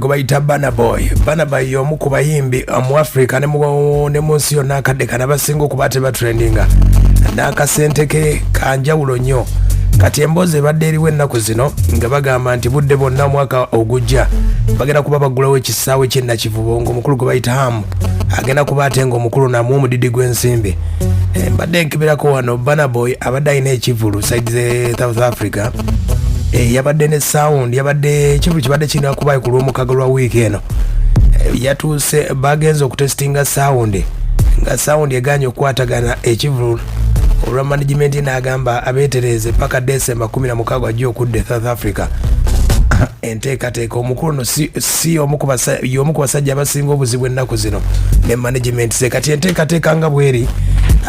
Kubaita Burna Boy. Burna Boy y'omu ku bayimbi mu Africa ne mu nsi yonna akadde kana basinga okuba trendinga. N'akasente ke kanjawulo nnyo. Kati emboozi ebadde eriwo ennaku zino nga bagamba nti budde bonna omwaka ogujja bagenda kuba bagulawo ekisaawe ky'e Nakivubo ng'omukulu gwe bayita Ham agenda kuba ate ng'omukulu namu omudidi gw'ensimbi. Mbadde nkibirako wano Burna Boy abadde alina ekivulu side ze South Africa. Yabadde ne sound yabadde ekivulu kibadde kirina kuba ku lw'omukago lwa wiiki eno. Yatuuse bagenze okutestinga sound nga sound eganye okukwatagana ekivulu olwa management n'agamba abeetereze paka December 16 ajja okudde South Africa. Enteekateeka omukulu no si y'omu ku basajja abasinga obuzibu ennaku zino ne management ze. Kati enteekateeka nga bweri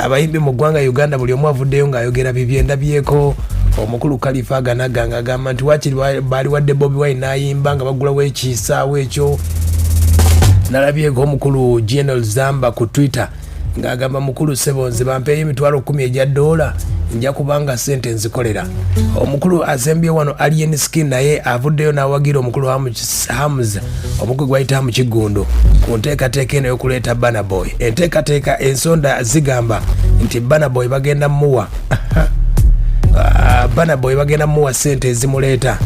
abayimbi mu ggwanga Uganda buli omu avuddeyo ng'ayogera bibye. Ndabyeko omukulu Khalifa aganaganga agamba nti wakiri baali wadde Bobi Wine n'ayimba nga bagulawo ekisaawe ekyo. Nalabyeko omukulu General Zamba ku Twitter ng'agamba mukulu Sebonzi bampeeyo emitwalo 10 egya dola nja kubanga sente nzikolera. Omukulu azembye wano alien skin naye avuddeyo n'awagira omukulu Hamis omukulu gwayita Hamis Kiggundu ku nteekateeka eno y'okuleeta Burna Boy. Enteekateeka ensonda zigamba nti Burna Boy bagenda muwa Burna Boy bagenda muwa sente ezimuleeta.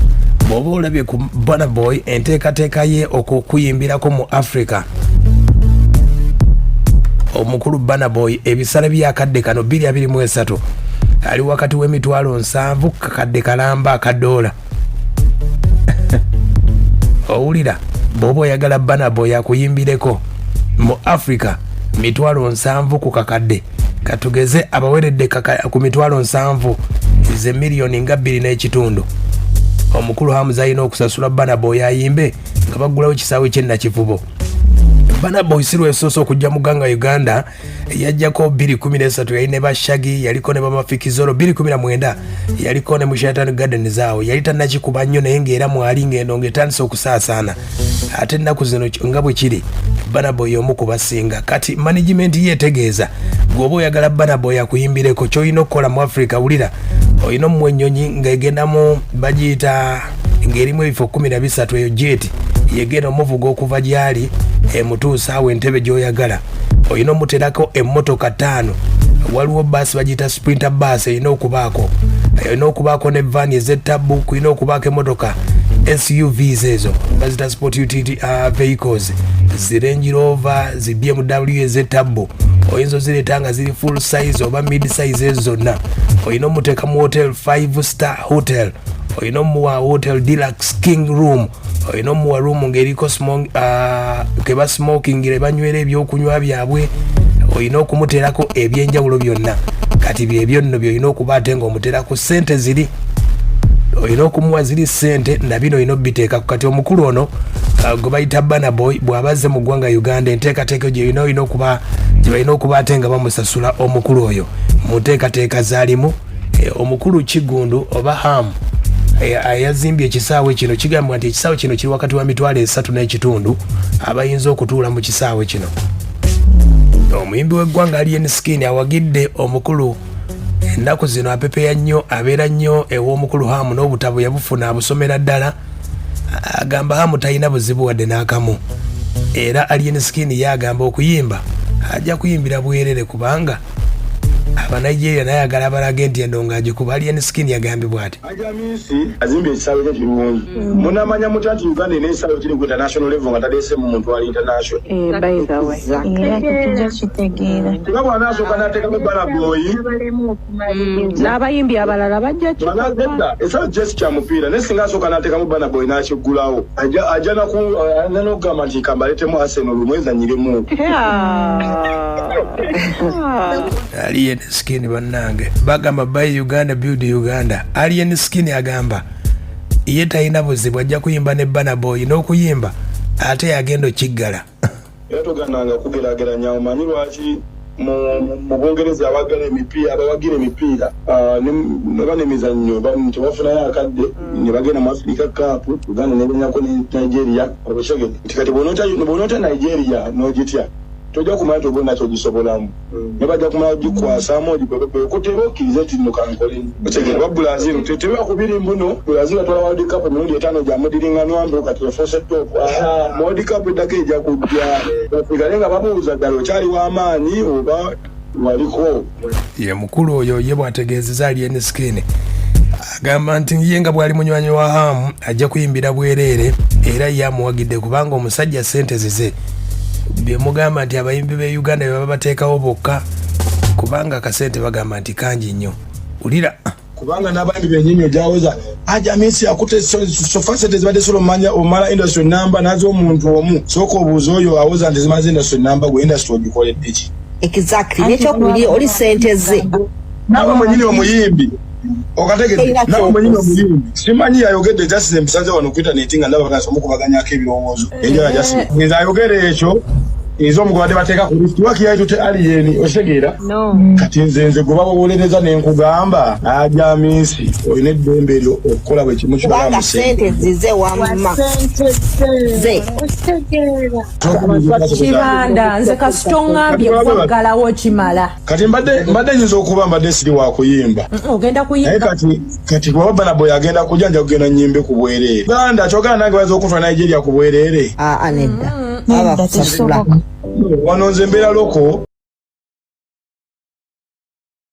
Bw'oba olabye ku Burna Boy enteekateeka ye okuyimbirako mu Africa. Omukulu Burna Boy ebisale byakadde kano 223 ali wakati w'emitwalo 7 kakadde kalamba akadola. Owulira bw'oba oyagala Burna Boy akuyimbireko mu Africa mitwalo 7 ku kakadde katugeze abaweredde ku mitwalo 7 ze miliyoni nga 2.5. Omukulu Hamza alina okusasula Burna Boy ayimbe nga bagulawo kisaawe ky'e Nakivubo. Burna Boy sirwe soso okujja mu ggwanga Uganda yajjako 2013 yali ne Bashagi yaliko ne Bamafikizolo. 2019 yaliko ne Mushatani Garden zaawo yali tannakikuba nnyo naye ng'era mwali ng'eno ng'etandise okusaasaana. Ate ennaku zino nga bwe kiri Burna Boy omu ku basinga. Kati management yeetegeeza gw'oba oyagala Burna Boy akuyimbireko ky'olina okukola mu Africa wulira olina omuwa ennyonyi ng'egendamu bagiyita ng'erimu ebifo 13 eyo jet yegenda omuvuga okuva gyali emutuusa awo entebe gy'oyagala. Olina omuterako emmotoka 5 waliwo basi bagiyita sprinter bus erina okubaako. Olina okubaako ne van ez'ettabu kulina okubaako emmotoka SUVs ezo bazita sport utility vehicles zi Range Rover zi BMW ez'ettabu oyinza ozireeta nga ziri full size oba mid size ezo zonna. Olina omuteeka mu hotel 5-star hotel. Olina omuwa hotel deluxe king room. Olina omuwa room ng'eriko keba smoking banywera ebyokunywa byabwe. Olina okumuteerako ebyenjawulo byonna. Kati byebyo nno byolina okuba ate ng'omuteerako sente ziri. Olina okumuwa ziri sente na bino olina obiteeka. Kati omukulu ono gwe bayita Burna Boy bw'abazze mu ggwanga Uganda enteekateeka gye olina okuba ate nga bamusasula omukulu oyo mu nteekateeka zaalimu. Omukulu Kiggundu oba Ham ayazimbye ekisaawe kino kigambwa nti ekisaawe kino kiri wakati wa mitwalo 3.5 abayinza okutuula mu kisaawe kino. Omuyimbi w'eggwanga alien skin awagidde omukulu ennaku zino apepeya nnyo abeera nnyo ew'omukulu Hamu n'obutabo yabufuna abusomera ddala. Agamba Hamu talina buzibu wadde n'akamu era alien skin yagamba okuyimba ajja kuyimbira bwerere kubanga aba Nigeria nayagala abalage nti endonga agikuba. Alien skin yagambibwa ati Hamis azimbye ekisaawe kye kirungi. Munamanya mutya nti Uganda ena ekisaawe kiri ku international level nga tadeese mu muntu ali international. By the way, nga bw'anaasooka n'ateekamu Burna Boy n'abayimbi abalala bajja kikula ekisaawe kyesi kya mupiira naye singa asooka n'ateekamu Burna Boy n'akiggulawo ajja n'okugamba nti kambaleetemu Arsenal mwezanyiremu. Alien skin bannange bagamba buy Uganda build Uganda. Alien skin agamba ye talina buzibu ajja kuyimba ne Burna Boy n'okuyimba ate yagenda okiggala. Era togandanga kugeraageranya omanyi lwaki mu Bungereza abawagira emipiira ne banemizannyo nti bafunayo akadde ne bagenda mu Africa Cup Uganda nebenyako ne Nigeria obushege nti kati bw'onoota Nigeria n'ogitya tojja kumanya togenda kyogisobolamu ne bajja kumala gikwasaamu okutera okkiriza nti nno kankole otegera ba Brazil teteba kubiri mbuno Brazil atwala World Cup emirundi 5 gya mudiringanwa mbe kati efose top World Cup eddako ejja kujja basigale nga babuuza ddala okyali w'amaanyi oba waliko ye mukulu oyo ye bw'ategeezeza ali eniskene agamba nti ye nga bw'ali munywanyi wa Hamu ajja kuyimbira bwereere era ye amuwagidde kubanga omusajja ssente zize byemugamba nti abayimbi be Uganda bye baba bateekawo bokka kubanga akasente bagamba nti kangi nnyo ulira kubanga n'abayimbi bennyini ogyaweza Hamis akute sofa sente zibadde solo omala industry number nazo omuntu omu sooka obuuza oyo awoza nti zimaze industry number gwe industry ogikoledde ki exactly nekyokubiri oli sente ze nawe mwennyini omuyimbi okategedde nawe mwennyini omuyimbi simanyi yayogedde jasize empisanze wano ku internet nga ndaba baganisa omukubaganyako ebirowoozo enjala jasize ngenza ayogere ekyo ezo omugabadde bateeka ku listi wakiyayitute aliyeni otegeera kati nze gwe bawolereza nenkugamba Hamis olina eddembe eryo okukola bwe kimu kubanga sente zize wamma ze kibanda nze kasitongambye kwagalawo kimala kati mbadde nyinza okuba mbadde siri wakuyimba ogenda kuyimba kati gwe Burna Boy agenda kujja nja kugenda nyimbe ku bwereere Uganda kyogera nange baza okufa Nigeria ku bwereere nedda abakusasula wano nze mbeera loko